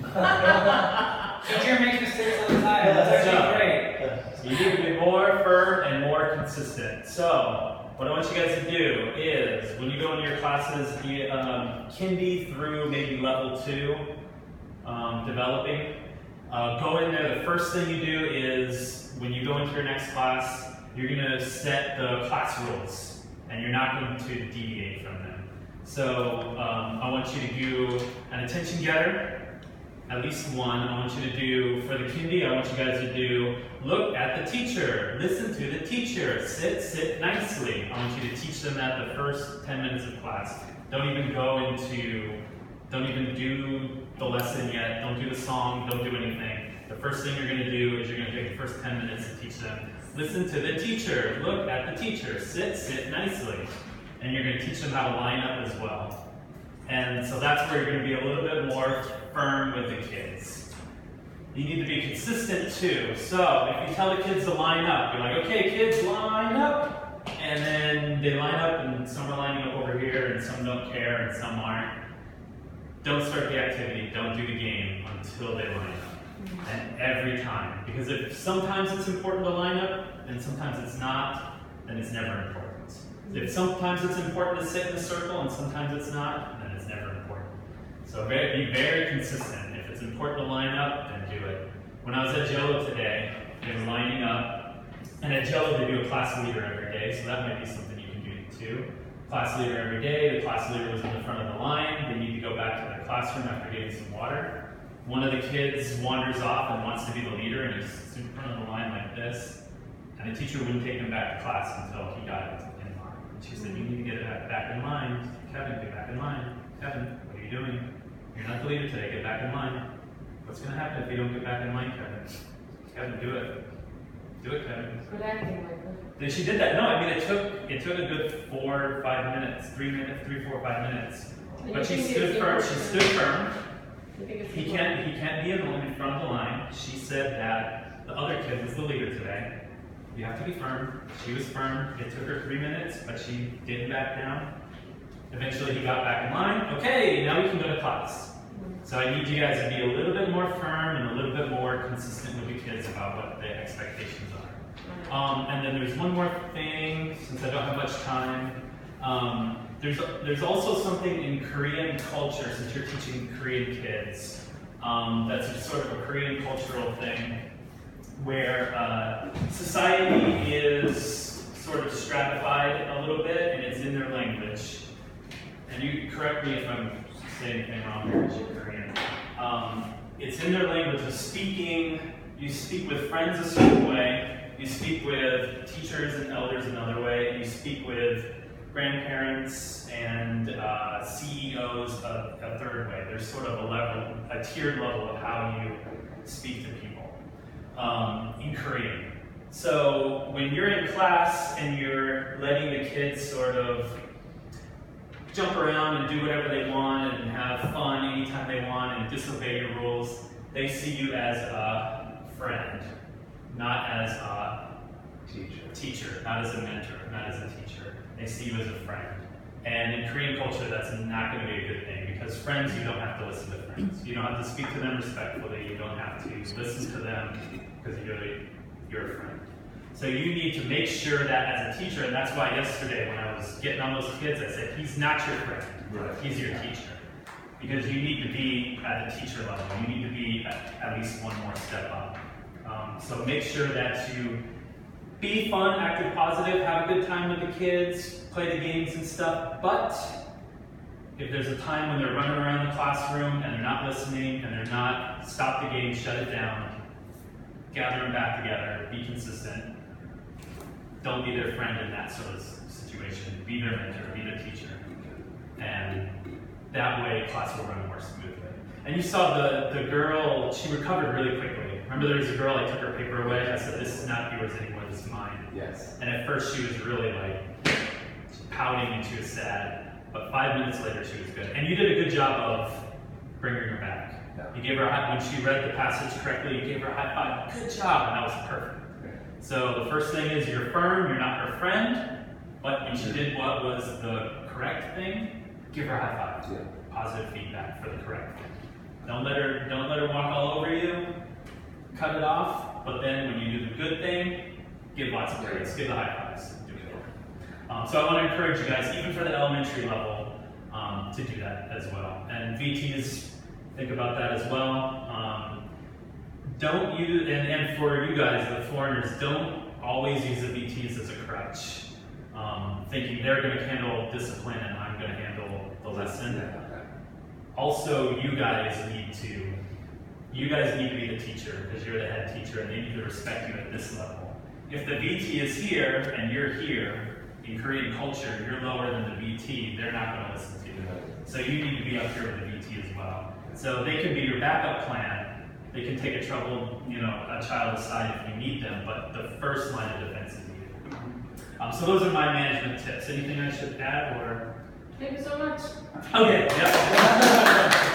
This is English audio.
Teacher makes mistakes all the time. That's actually great. You need to be more firm and more consistent. So, what I want you guys to do is, when you go into your classes, kindy through maybe level 2, developing, go in there. The first thing you do is, when you go into your next class, you're going to set the class rules, and you're not going to deviate from them. So, I want you to do an attention getter. At least one. I want you to do, for the kindy, I want you guys to do, look at the teacher, listen to the teacher, sit nicely. I want you to teach them that the first 10 minutes of class. Don't even do the lesson yet, don't do the song, don't do anything. The first thing you're going to do is you're going to take the first 10 minutes to teach them, listen to the teacher, look at the teacher, sit nicely. And you're going to teach them how to line up as well. And so that's where you're going to be a little bit more firm with the kids. You need to be consistent too. So if you tell the kids to line up, you're like, okay, kids, line up. And then they line up, and some are lining up over here, and some don't care, and some aren't. Don't start the activity, don't do the game until they line up. And every time. Because if sometimes it's important to line up, and sometimes it's not, then it's never important. If sometimes it's important to sit in a circle, and sometimes it's not, then it's never important. So be very consistent. If it's important to line up, then do it. When I was at Jello today, they were lining up, and at Jello they do a class leader every day, so that might be something you can do too. Class leader every day, the class leader was in the front of the line, they need to go back to their classroom after getting some water. One of the kids wanders off and wants to be the leader, and he's in front of the line like this, and the teacher wouldn't take him back to class until he got it. She said, you need to get it back in line. Kevin, get back in line. Kevin, what are you doing? You're not the leader today, get back in line. What's going to happen if you don't get back in line, Kevin? Kevin, do it. Do it, Kevin. Good acting like that. Then she did that. No, I mean, it took a good 4 or 5 minutes, 3, 4, 5 minutes. But she stood firm. She stood firm. He can't be in front of the line. She said that the other kid was the leader today. You have to be firm. She was firm. It took her 3 minutes, but she didn't back down. Eventually he got back in line. Okay, now we can go to class. So I need you guys to be a little bit more firm and a little bit more consistent with the kids about what the expectations are. And then there's one more thing, since I don't have much time. There's also something in Korean culture, since you're teaching Korean kids, that's sort of a Korean cultural thing, where society is sort of stratified a little bit, and it's in their language. And you correct me if I'm saying anything wrong here, because you're Korean. It's in their language of speaking. You speak with friends a certain way. You speak with teachers and elders another way. And you speak with grandparents and CEOs a third way. There's sort of a tiered level of how you speak to people. In Korean. So when you're in class and you're letting the kids sort of jump around and do whatever they want and have fun anytime they want and disobey your rules, they see you as a friend, not as a teacher, not as a mentor, not as a teacher. They see you as a friend. And in Korean culture, that's not going to be a good thing, because friends, you don't have to listen to friends. You don't have to speak to them respectfully. You don't have to listen to them because you're a friend. So you need to make sure that as a teacher, and that's why yesterday when I was getting on those kids, I said, he's not your friend, he's your teacher. Because you need to be at the teacher level. You need to be at least one more step up. So make sure that you be fun, active, positive, have a good time with the kids, play the games and stuff, but if there's a time when they're running around the classroom and they're not listening and they're not, stop the game, shut it down, gather them back together, be consistent. Don't be their friend in that sort of situation. Be their mentor, be their teacher. And that way class will run more smoothly. And you saw the girl, she recovered really quickly. Remember there was a girl, I took her paper away, I said, this is not yours anymore, this is mine. Yes. And at first she was really like pouting and she was sad, but 5 minutes later she was good. And you did a good job of bringing her back. Yeah. You gave her when she read the passage correctly, you gave her a high five, good job, and that was perfect. So the first thing is you're firm, you're not her friend, but when she did what was the correct thing, give her a high five. Yeah. Positive feedback for the correct thing. Don't let her walk all over you. Cut it off. But then when you do the good thing, give lots of praise. Give the high fives. Do it. So I want to encourage you guys, even for the elementary level, to do that as well. And VTs, think about that as well. Don't use, and for you guys, the foreigners, don't always use the VTs as a crutch, thinking they're going to handle discipline and I'm going to handle the lesson. Also, you guys need to be the teacher because you're the head teacher and they need to respect you at this level. If the VT is here and you're here in Korean culture, you're lower than the VT, they're not going to listen to you. So you need to be up here with the VT as well. So they can be your backup plan. They can take a child aside if you need them, but the first line of defense is you. So those are my management tips. Anything I should add or? Thank you so much. Okay, yeah.